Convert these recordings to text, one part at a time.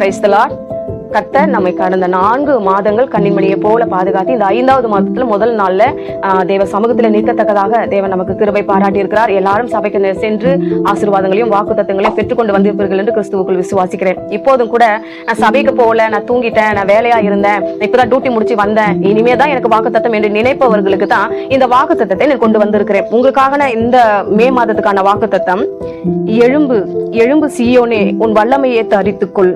Praise the Lord. கர்த்தர் நம்மை கடந்த 4 மாதங்கள் கன்னிமணியை போல பாதுகாத்து இந்த 5வது மாதத்துல முதல் நாள்ல தேவ சமூகத்துல நிற்கத்தக்கதாக தேவன் நமக்கு கிருபை பாராட்டி இருக்கிறார். எல்லாரும் சபைக்கு சென்று ஆசீர்வாதங்களையும் வாக்குத்தத்தங்களையும் பெற்றுக்கொண்டு வந்திருப்பீர்கள் என்று கிறிஸ்துவுக்குள் விசுவாசிக்கிறேன். இப்போதும் கூட நான் சபைக்கு போகல, நான் தூங்கிட்டேன், நான் வேலையா இருந்தேன், இப்பதான் டியூட்டி முடிச்சு வந்தேன், இனிமேதான் எனக்கு வாக்குத்தத்தம் என்று நினைப்பவர்களுக்கு தான் இந்த வாக்குத்தத்தத்தை நான் கொண்டு வந்திருக்கிறேன். உங்களுக்காக இந்த மே மாதத்துக்கான வாக்குத்தத்தம், எழும்பு எழும்பு சீயோனே உன் வல்லமையை தரித்துக்கொள்.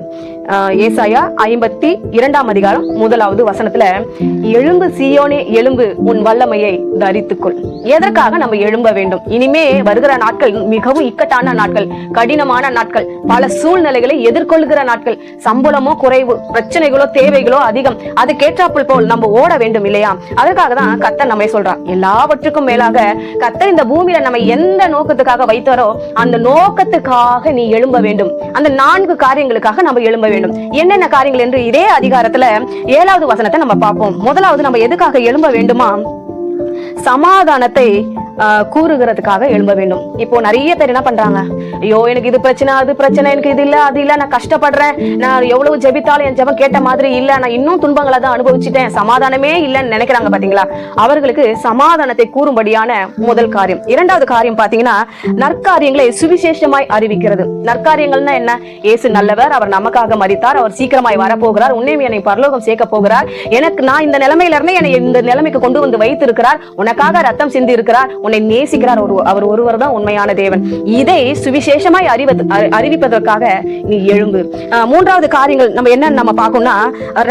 ஏசாயா 52 அதிகாரம் 1வது வசனத்துல, எழும்பு சீயோனே எழும்பு உன் வல்லமையை தரித்துக்கொள். எதற்காக நம்ம எழும்ப வேண்டும்? இனிமே வருகிற நாட்கள் மிகவும் இக்கட்டான நாட்கள், கடினமான நாட்கள், பல சூழ்நிலைகளை எதிர்கொள்கிற நாட்கள், சம்பளமோ குறைவு, பிரச்சனைகளோ தேவைகளோ அதிகம், அதுக்கேற்றாப்புள் போல் நம்ம ஓட வேண்டும் இல்லையா? அதற்காக தான் கர்த்தர் நம்மை சொல்றார். எல்லாவற்றுக்கும் மேலாக கர்த்தர் இந்த பூமியில நம்ம எந்த நோக்கத்துக்காக வைத்தாரோ அந்த நோக்கத்துக்காக நீ எழும்ப வேண்டும். அந்த 4 காரியங்களுக்காக நம்ம எழும்ப வேண்டும். என்னென்ன காரியங்கள் என்று இதே அதிகாரத்துல 7வது வசனத்தை நம்ம பார்ப்போம். முதலாவது நம்ம எதுக்காக எழும்ப வேண்டுமா? சமாதானத்தை கூறுகிறதுக்காக எழும்ப வேண்டும். இப்போ நிறைய பேர் என்ன பண்றாங்க, ஐயோ எனக்கு இது பிரச்சனை, அது பிரச்சனை, எனக்கு இது இல்ல அது இல்ல, நான் கஷ்டப்படுறேன், நான் எவ்வளவு ஜெபித்தாலும் என் ஜெபம் கேட்ட மாதிரி இல்ல, நான் இன்னும் துன்பங்களை தான் அனுபவிச்சுட்டேன், சமாதானமே இல்லைன்னு நினைக்கிறாங்க பாத்தீங்களா? அவர்களுக்கு சமாதானத்தை கூறும்படியான முதல் காரியம். 2வது காரியம் பாத்தீங்கன்னா, நற்காரியங்களை சுவிசேஷமாய் அறிவிக்கிறது. நற்காரியங்கள்னா என்ன? இயேசு நல்லவர், அவர் நமக்காக மரித்தார், அவர் சீக்கிரமாய் வரப்போகிறார், உன்னையும் என்னை பரலோகம் சேர்க்க போகிறார், எனக்கு நான் இந்த நிலைமையில இருந்து என்னை இந்த நிலைமைக்கு கொண்டு வந்து வைத்திருக்கிறார், உனக்காக ரத்தம் சிந்தி இருக்கிறார், உன்னை நேசிக்கிறார், அவர் ஒருவர் தான் உண்மையான தேவன். இதை சுவிசேஷமாய் அறிவிப்பதற்காக நீ எழும்பு. 3வது காரியங்கள் நம்ம என்ன நம்ம பார்க்கணும்னா,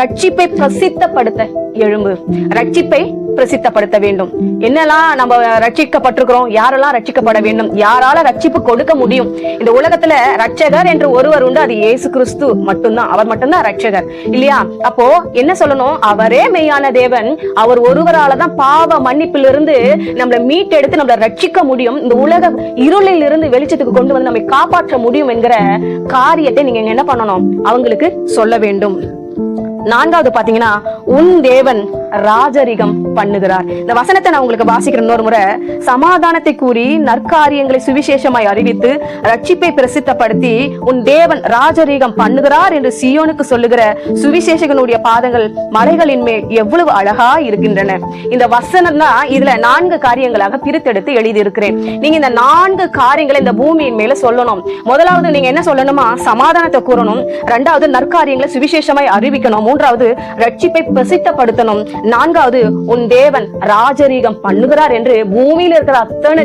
ரட்சிப்பை பிரசித்தப்படுத்த எழும்பு. ரட்சிப்பை பிரசித்தப்படுத்த வேண்டும். என்னெல்லாம் நம்ம ரட்சிக்கப்பட்டிருக்கிறோம், யாரெல்லாம் ரட்சிக்கப்பட வேண்டும், யாரால ரட்சிப்பு கொடுக்க முடியும்? இந்த உலகத்துல ரட்சகர் என்று ஒருவர் உண்டு, அது இயேசு கிறிஸ்து மட்டும்தான். அவர் மட்டும்தான் ரட்சகர் இல்லையா? அப்போ என்ன சொல்லணும்? அவரே மெய்யான தேவன், அவர் ஒருவரால தான் பாவ மன்னிப்பிலிருந்து நம்மளை மீட்டெடுத்து நம்மளை ரட்சிக்க முடியும், இந்த உலக இருளில் இருந்து வெளிச்சத்துக்கு கொண்டு வந்து நம்மை காப்பாற்ற முடியும் என்கிற காரியத்தை நீங்க என்ன பண்ணணும்? அவங்களுக்கு சொல்ல வேண்டும். 4வது பாத்தீங்கன்னா, உன் தேவன் ராஜரிகம் பண்ணுகிறார். இந்த வசனத்தை நான் உங்களுக்கு வாசிக்கிறேன் இன்னொரு முறை. சமாதானத்தை கூறி நற்காரியங்களை சுவிசேஷமாய் அறிவித்து ரட்சிப்பை பிரசித்தப்படுத்தி உன் தேவன் ராஜரிகம் பண்ணுகிறார் என்று சீயோனுக்கு சொல்லுகிற சுவிசேஷகனுடைய பாதங்கள் மலைகளின் மேல் எவ்வளவு அழகா இருக்கின்றன. இந்த வசனம் தான் இதுல 4 காரியங்களாக பிரித்தெடுத்து எழுதி இருக்கிறேன். நீங்க இந்த 4 காரியங்களை இந்த பூமியின் மேல சொல்லணும். முதலாவது நீங்க என்ன சொல்லணுமா? சமாதானத்தை கூறணும். 2வது நற்காரியங்களை சுவிசேஷமாய் அறிவிக்கணும். 3வது ரட்சிப்பை பிரசித்தப்படுத்தணும். 4வது உன் தேவன் ராஜரீகம் பண்ணுகிறார் என்று பூமியில் இருக்கிற அத்தனை